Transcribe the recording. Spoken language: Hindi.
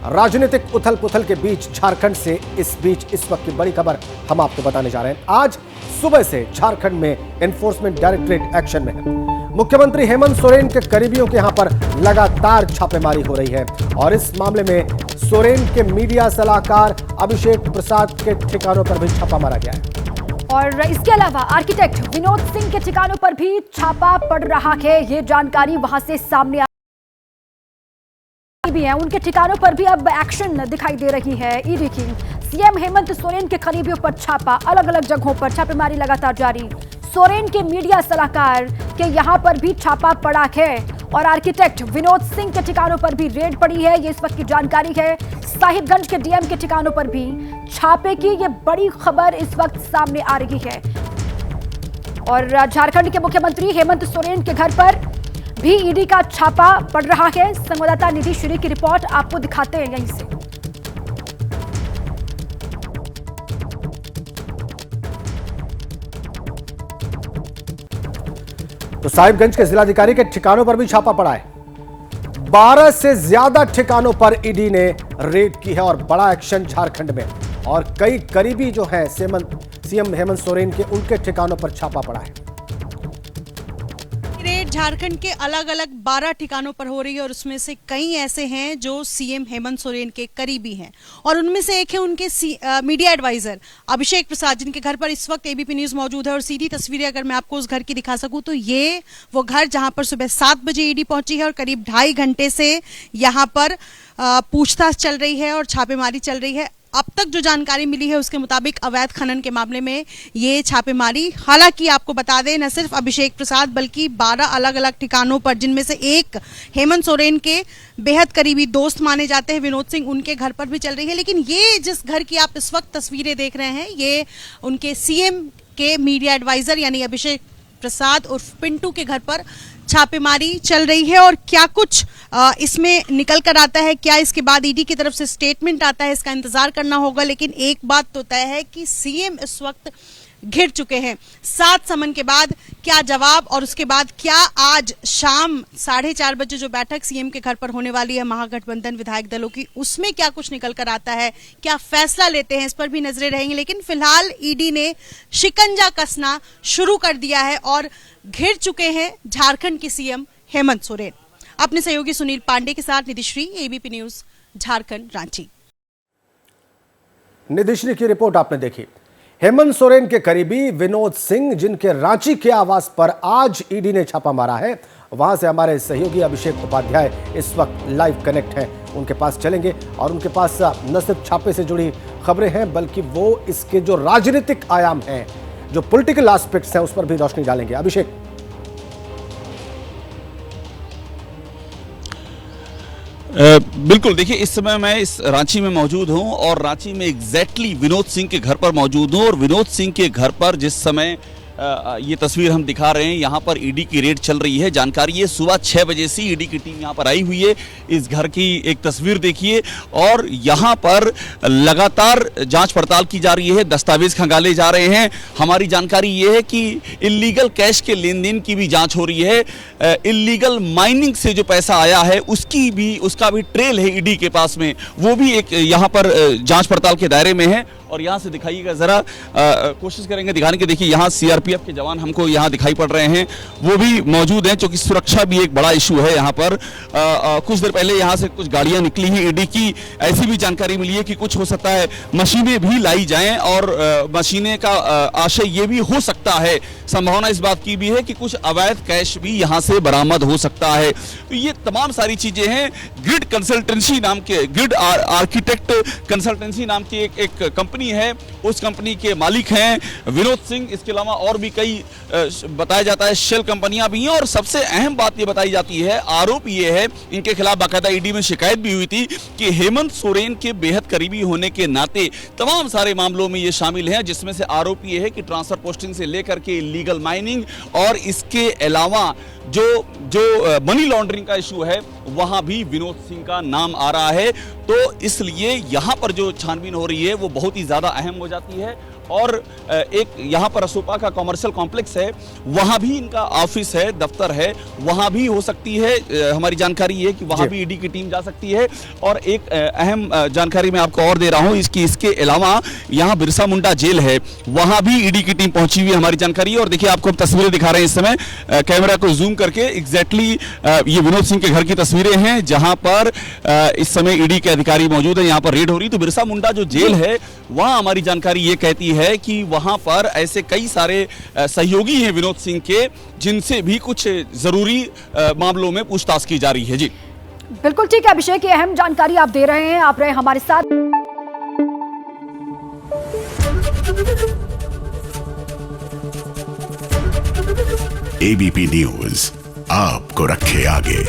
राजनीतिक उथल पुथल के बीच झारखंड से इस वक्त की बड़ी खबर हम आपको बताने जा रहे हैं। आज सुबह से झारखंड में एनफोर्समेंट डायरेक्टरेट एक्शन में है। मुख्यमंत्री हेमंत सोरेन के करीबियों के यहां पर लगातार छापेमारी हो रही है और इस मामले में सोरेन के मीडिया सलाहकार अभिषेक प्रसाद के ठिकानों पर भी छापा मारा गया है और इसके अलावा आर्किटेक्ट विनोद सिंह के ठिकानों पर भी छापा पड़ रहा है। ये जानकारी वहां से सामने भी है। उनके ठिकानों पर भी अब एक्शन दिखाई दे रही है ईडी की। सीएम हेमंत सोरेन के करीबियों पर छापा, अलग अलग जगहों पर छापेमारी लगातार जारी। सोरेन के मीडिया सलाहकार के यहां पर भी छापा पड़ा है और आर्किटेक्ट विनोद सिंह के ठिकानों पर भी रेड पड़ी है। ये इस वक्त की जानकारी है। साहिबगंज के डीएम के ठिकानों पर भी छापे की ये बड़ी खबर इस वक्त सामने आ रही है और झारखंड के मुख्यमंत्री हेमंत सोरेन के घर पर भी ईडी का छापा पड़ रहा है। संवाददाता निधि श्री की रिपोर्ट आपको दिखाते हैं यहीं से। तो साहिबगंज के जिलाधिकारी के ठिकानों पर भी छापा पड़ा है। 12 से ज्यादा ठिकानों पर ईडी ने रेड की है और बड़ा एक्शन झारखंड में। और कई करीबी जो हैं सीएम हेमंत सोरेन के, उनके ठिकानों पर छापा पड़ा है। रेड झारखंड के अलग अलग 12 ठिकानों पर हो रही है और उसमें से कई ऐसे हैं जो सीएम हेमंत सोरेन के करीबी हैं और उनमें से एक है उनके मीडिया एडवाइजर अभिषेक प्रसाद, जिनके घर पर इस वक्त एबीपी न्यूज मौजूद है। और सीधी तस्वीरें अगर मैं आपको उस घर की दिखा सकूं तो ये वो घर जहां पर सुबह 7 बजे ईडी पहुंची है और करीब 2.5 घंटे से यहां पर पूछताछ चल रही है और छापेमारी चल रही है। अब तक जो जानकारी मिली है उसके मुताबिक अवैध खनन के मामले में ये छापेमारी, हालांकि आपको बता दें न सिर्फ अभिषेक प्रसाद बल्कि 12 अलग अलग ठिकानों पर, जिनमें से एक हेमंत सोरेन के बेहद करीबी दोस्त माने जाते हैं विनोद सिंह, उनके घर पर भी चल रही है। लेकिन ये जिस घर की आप इस वक्त तस्वीरें देख रहे हैं ये उनके सीएम के मीडिया एडवाइजर यानी अभिषेक प्रसाद उर्फ पिंटू के घर पर छापेमारी चल रही है। और क्या कुछ इसमें निकल कर आता है, क्या इसके बाद ईडी की तरफ से स्टेटमेंट आता है, इसका इंतजार करना होगा। लेकिन एक बात तो तय है कि सीएम इस वक्त घिर चुके हैं। 7 समन के बाद क्या जवाब और उसके बाद क्या आज शाम 4:30 बजे जो बैठक सीएम के घर पर होने वाली है महागठबंधन विधायक दलों की, उसमें क्या कुछ निकल कर आता है, क्या फैसला लेते हैं, इस पर भी नजरें रहेंगी। लेकिन फिलहाल ईडी ने शिकंजा कसना शुरू कर दिया है और घिर चुके हैं झारखंड के सीएम हेमंत सोरेन। अपने सहयोगी सुनील पांडे के साथ निधिश्री, एबीपी न्यूज, झारखंड, रांची। निधिश्री की रिपोर्ट आपने देखी। हेमंत सोरेन के करीबी विनोद सिंह, जिनके रांची के आवास पर आज ईडी ने छापा मारा है, वहां से हमारे सहयोगी अभिषेक उपाध्याय इस वक्त लाइव कनेक्ट हैं। उनके पास चलेंगे और उनके पास न सिर्फ छापे से जुड़ी खबरें हैं बल्कि वो इसके जो राजनीतिक आयाम हैं, जो पॉलिटिकल एस्पेक्ट्स हैं, उस पर भी रोशनी डालेंगे। अभिषेक। बिल्कुल, देखिए इस समय मैं इस रांची में मौजूद हूं और रांची में एग्जैक्टली विनोद सिंह के घर पर मौजूद हूं। और विनोद सिंह के घर पर जिस समय ये तस्वीर हम दिखा रहे हैं, यहाँ पर ईडी की रेड चल रही है। जानकारी है सुबह 6 बजे से ईडी की टीम यहाँ पर आई हुई है। इस घर की एक तस्वीर देखिए और यहाँ पर लगातार जांच पड़ताल की जा रही है, दस्तावेज खंगाले जा रहे हैं। हमारी जानकारी ये है कि इल्लीगल कैश के लेन देन की भी जांच हो रही है। इल्लीगल माइनिंग से जो पैसा आया है उसका भी ट्रेल है ईडी के पास में, वो भी एक यहाँ पर जांच पड़ताल के दायरे में है। और यहाँ से दिखाइएगा जरा, कोशिश करेंगे दिखाने की। देखिए यहाँ सीआरपीएफ के जवान हमको यहाँ दिखाई पड़ रहे हैं, वो भी मौजूद हैं, क्योंकि सुरक्षा भी एक बड़ा इशू है यहाँ पर। कुछ देर पहले यहाँ से कुछ गाड़ियाँ निकली हैं ईडी की। ऐसी भी जानकारी मिली है कि कुछ हो सकता है मशीनें भी लाई जाएं और मशीनें का आशय ये भी हो सकता है, संभावना इस बात की भी है कि कुछ अवैध कैश भी यहाँ से बरामद हो सकता है। तो ये तमाम सारी चीजें हैं। ग्रिड कंसल्टेंसी नाम के, ग्रिड आर्किटेक्ट कंसल्टेंसी नाम की एक कंपनी है, उस कंपनी के मालिक हैं विनोद सिंह। इसके अलावा और भी कई बताया जाता है शेल कंपनियां भी हैं। और सबसे अहम बात ये बताई जाती है, आरोप ये है, इनके खिलाफ बाकायदा ईडी में शिकायत भी हुई थी कि हेमंत सोरेन के बेहद करीबी होने के नाते तमाम सारे मामलों में ये शामिल हैं, जिसमें से आरोप ये है कि ट्रांसफर पोस्टिंग से लेकर के इल्लीगल माइनिंग और इसके अलावा जो मनी लॉन्ड्रिंग का इशू है वहां भी विनोद सिंह का नाम आ रहा है। तो इसलिए यहां पर जो छानबीन हो रही है वो बहुत ही ज्यादा अहम हो जाती है और एक यहाँ पर असोपा का कॉमर्शियल कॉम्प्लेक्स है, वहाँ भी इनका ऑफिस है, दफ्तर है, वहाँ भी हो सकती है। हमारी जानकारी है कि वहाँ भी ईडी की टीम जा सकती है। और एक अहम जानकारी मैं आपको और दे रहा हूँ इसके अलावा यहाँ बिरसा मुंडा जेल है, वहाँ भी ईडी की टीम पहुंची हुई है, हमारी जानकारी है। और देखिए आपको हम तस्वीरें दिखा रहे हैं इस समय कैमरा को जूम करके, एग्जैक्टली ये विनोद सिंह के घर की तस्वीरें हैं जहां पर इस समय ईडी के अधिकारी मौजूद हैं। यहाँ पर रेड हो रही। तो बिरसा मुंडा जो जेल है वहां हमारी जानकारी ये कहती है कि वहां पर ऐसे कई सारे सहयोगी हैं विनोद सिंह के, जिनसे भी कुछ जरूरी मामलों में पूछताछ की जा रही है। जी बिल्कुल ठीक है अभिषेक, ये अहम जानकारी आप दे रहे हैं, आप रहे हमारे साथ। एबीपी न्यूज आपको रखे आगे।